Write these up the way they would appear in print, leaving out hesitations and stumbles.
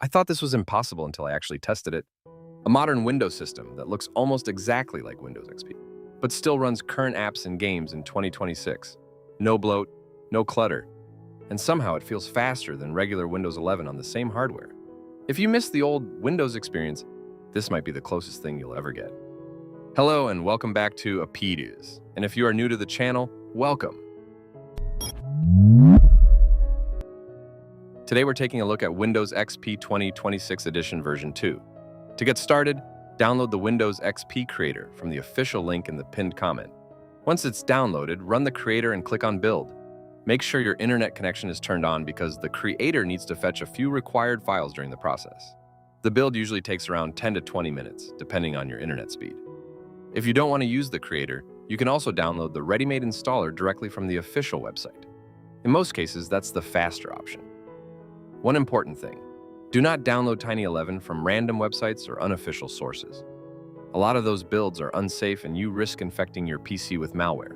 I thought this was impossible until I actually tested it. A modern Windows system that looks almost exactly like Windows XP, but still runs current apps and games in 2026. No bloat, no clutter, and somehow it feels faster than regular Windows 11 on the same hardware. If you miss the old Windows experience, this might be the closest thing you'll ever get. Hello and welcome back to Apedias. And if you are new to the channel, welcome. Today we're taking a look at Windows XP 2026 Edition version 2. To get started, download the Windows XP Creator from the official link in the pinned comment. Once it's downloaded, run the Creator and click on Build. Make sure your internet connection is turned on because the Creator needs to fetch a few required files during the process. The build usually takes around 10 to 20 minutes, depending on your internet speed. If you don't want to use the Creator, you can also download the ready-made installer directly from the official website. In most cases, that's the faster option. One important thing, do not download Tiny11 from random websites or unofficial sources. A lot of those builds are unsafe and you risk infecting your PC with malware.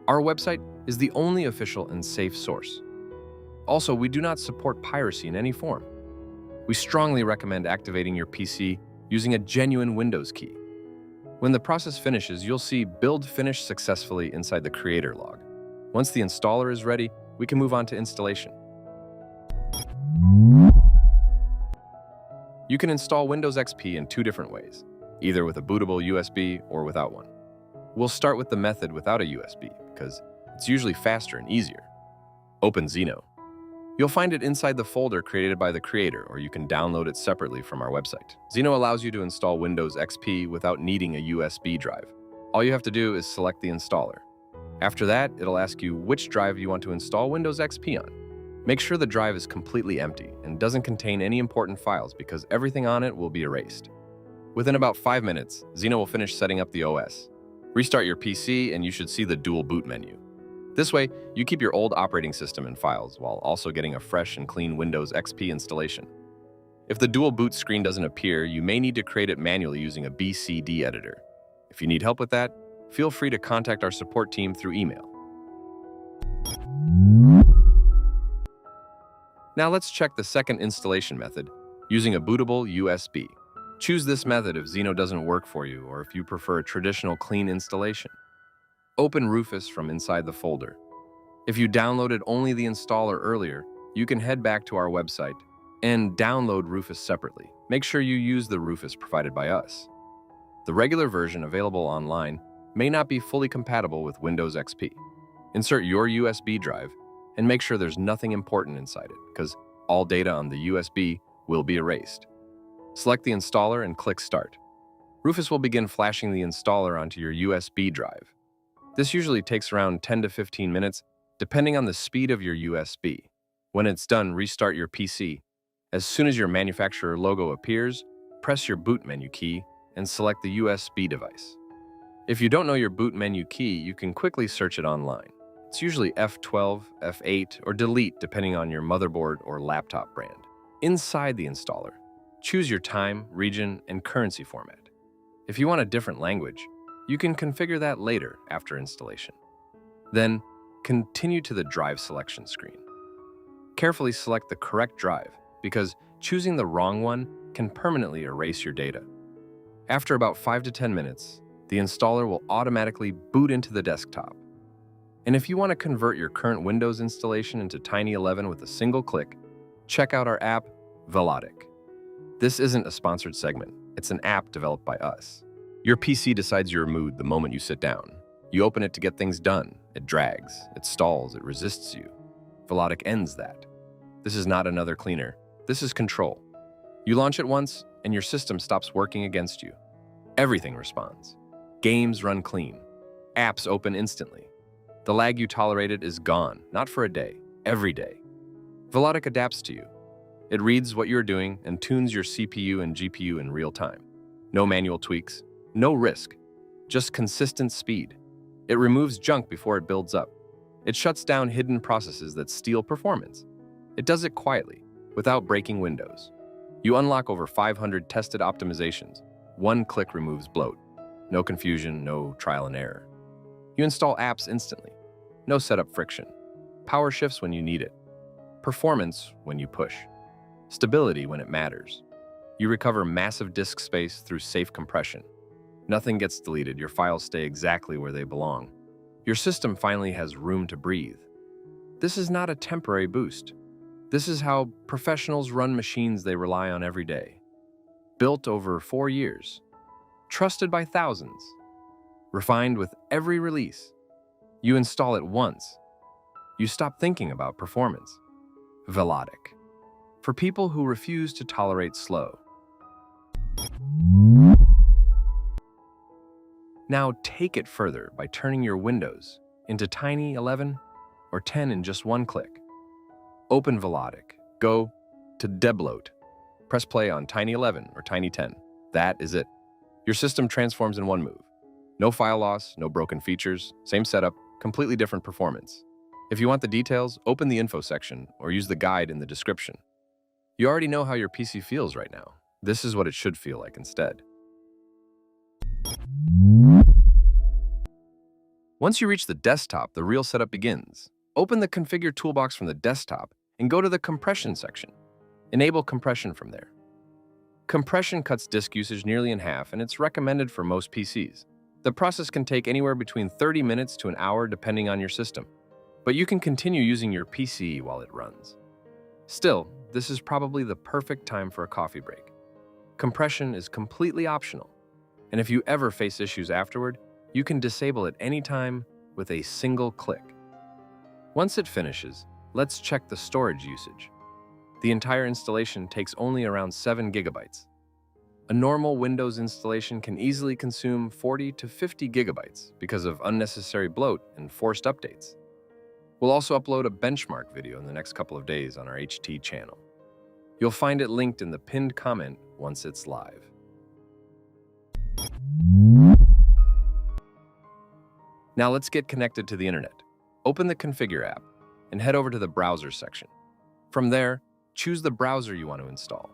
Our website is the only official and safe source. Also, we do not support piracy in any form. We strongly recommend activating your PC using a genuine Windows key. When the process finishes, you'll see Build finished successfully inside the Creator log. Once the installer is ready, we can move on to installation. You can install Windows XP in two different ways, either with a bootable USB or without one. We'll start with the method without a USB because it's usually faster and easier. Open Zeno. You'll find it inside the folder created by the creator, or you can download it separately from our website. Zeno allows you to install Windows XP without needing a USB drive. All you have to do is select the installer. After that, it'll ask you which drive you want to install Windows XP on. Make sure the drive is completely empty and doesn't contain any important files because everything on it will be erased. Within about 5 minutes, Zeno will finish setting up the OS. Restart your PC and you should see the dual boot menu. This way, you keep your old operating system and files while also getting a fresh and clean Windows XP installation. If the dual boot screen doesn't appear, you may need to create it manually using a BCD editor. If you need help with that, feel free to contact our support team through email. Now let's check the second installation method, using a bootable USB. Choose this method if Zeno doesn't work for you or if you prefer a traditional clean installation. Open Rufus from inside the folder. If you downloaded only the installer earlier, you can head back to our website and download Rufus separately. Make sure you use the Rufus provided by us. The regular version available online may not be fully compatible with Windows XP. Insert your USB drive and make sure there's nothing important inside it, because all data on the USB will be erased. Select the installer and click Start. Rufus will begin flashing the installer onto your USB drive. This usually takes around 10 to 15 minutes, depending on the speed of your USB. When it's done, restart your PC. As soon as your manufacturer logo appears, press your boot menu key and select the USB device. If you don't know your boot menu key, you can quickly search it online. It's usually F12, F8, or delete depending on your motherboard or laptop brand. Inside the installer, choose your time, region, and currency format. If you want a different language, you can configure that later after installation. Then, continue to the drive selection screen. Carefully select the correct drive because choosing the wrong one can permanently erase your data. After about 5 to 10 minutes, the installer will automatically boot into the desktop. And if you want to convert your current Windows installation into Tiny11 with a single click, check out our app, Velotic. This isn't a sponsored segment. It's an app developed by us. Your PC decides your mood the moment you sit down. You open it to get things done. It drags, it stalls, it resists you. Velotic ends that. This is not another cleaner. This is control. You launch it once, and your system stops working against you. Everything responds. Games run clean. Apps open instantly. The lag you tolerated is gone, not for a day, every day. Velotic adapts to you. It reads what you're doing and tunes your CPU and GPU in real time. No manual tweaks, no risk, just consistent speed. It removes junk before it builds up. It shuts down hidden processes that steal performance. It does it quietly, without breaking Windows. You unlock over 500 tested optimizations. One click removes bloat. No confusion, no trial and error. You install apps instantly. No setup friction. Power shifts when you need it. Performance when you push. Stability when it matters. You recover massive disk space through safe compression. Nothing gets deleted, your files stay exactly where they belong. Your system finally has room to breathe. This is not a temporary boost. This is how professionals run machines they rely on every day. Built over 4 years. Trusted by thousands. Refined with every release. You install it once. You stop thinking about performance. Velotic. For people who refuse to tolerate slow. Now take it further by turning your Windows into Tiny 11 or 10 in just one click. Open Velotic. Go to debloater. Press play on Tiny 11 or Tiny 10. That is it. Your system transforms in one move. No file loss, no broken features, same setup, completely different performance. If you want the details, open the info section or use the guide in the description. You already know how your PC feels right now. This is what it should feel like instead. Once you reach the desktop, the real setup begins. Open the Configure toolbox from the desktop and go to the Compression section. Enable compression from there. Compression cuts disk usage nearly in half, and it's recommended for most PCs. The process can take anywhere between 30 minutes to an hour depending on your system, but you can continue using your PC while it runs. Still, this is probably the perfect time for a coffee break. Compression is completely optional, and if you ever face issues afterward, you can disable it anytime with a single click. Once it finishes, let's check the storage usage. The entire installation takes only around 7 gigabytes. A normal Windows installation can easily consume 40 to 50 gigabytes because of unnecessary bloat and forced updates. We'll also upload a benchmark video in the next couple of days on our HT channel. You'll find it linked in the pinned comment once it's live. Now let's get connected to the internet. Open the Configure app and head over to the Browser section. From there, choose the browser you want to install.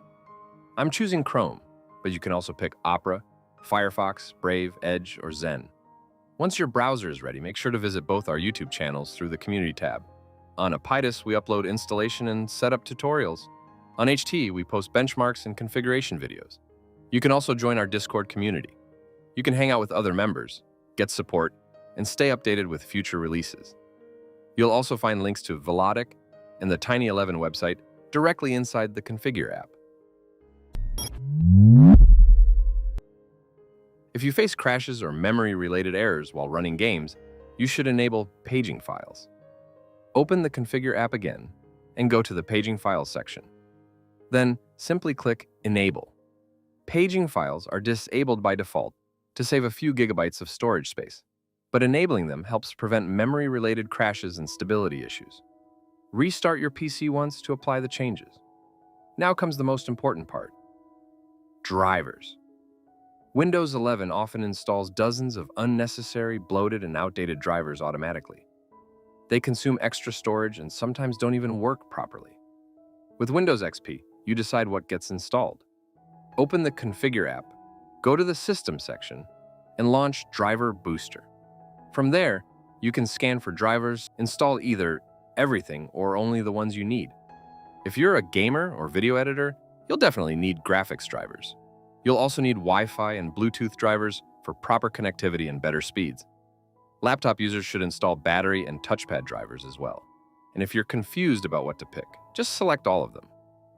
I'm choosing Chrome, but you can also pick Opera, Firefox, Brave, Edge, or Zen. Once your browser is ready, make sure to visit both our YouTube channels through the Community tab. On Apitis, we upload installation and setup tutorials. On HT, we post benchmarks and configuration videos. You can also join our Discord community. You can hang out with other members, get support, and stay updated with future releases. You'll also find links to Velotic and the Tiny 11 website directly inside the Configure app. If you face crashes or memory-related errors while running games, you should enable paging files. Open the Configure app again and go to the Paging Files section. Then simply click Enable. Paging files are disabled by default to save a few gigabytes of storage space, but enabling them helps prevent memory-related crashes and stability issues. Restart your PC once to apply the changes. Now comes the most important part. Drivers. Windows 11 often installs dozens of unnecessary, bloated, and outdated drivers automatically. They consume extra storage and sometimes don't even work properly. With Windows XP, you decide what gets installed. Open the Configure app, go to the System section, and launch Driver Booster. From there, you can scan for drivers, install either everything or only the ones you need. If you're a gamer or video editor, you'll definitely need graphics drivers. You'll also need Wi-Fi and Bluetooth drivers for proper connectivity and better speeds. Laptop users should install battery and touchpad drivers as well. And if you're confused about what to pick, just select all of them.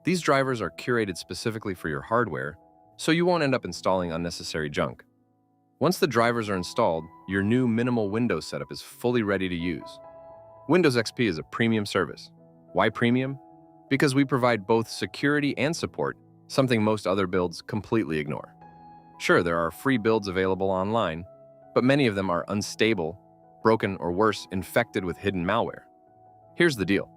These drivers are curated specifically for your hardware, so you won't end up installing unnecessary junk. Once the drivers are installed, your new minimal Windows setup is fully ready to use. Windows XP is a premium service. Why premium? Because we provide both security and support, something most other builds completely ignore. Sure, there are free builds available online, but many of them are unstable, broken, or worse, infected with hidden malware. Here's the deal.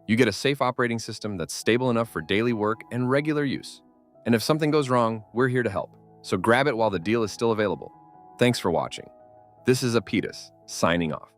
You get a safe operating system that's stable enough for daily work and regular use. And if something goes wrong, we're here to help. So grab it while the deal is still available. Thanks for watching. This is Apitis, signing off.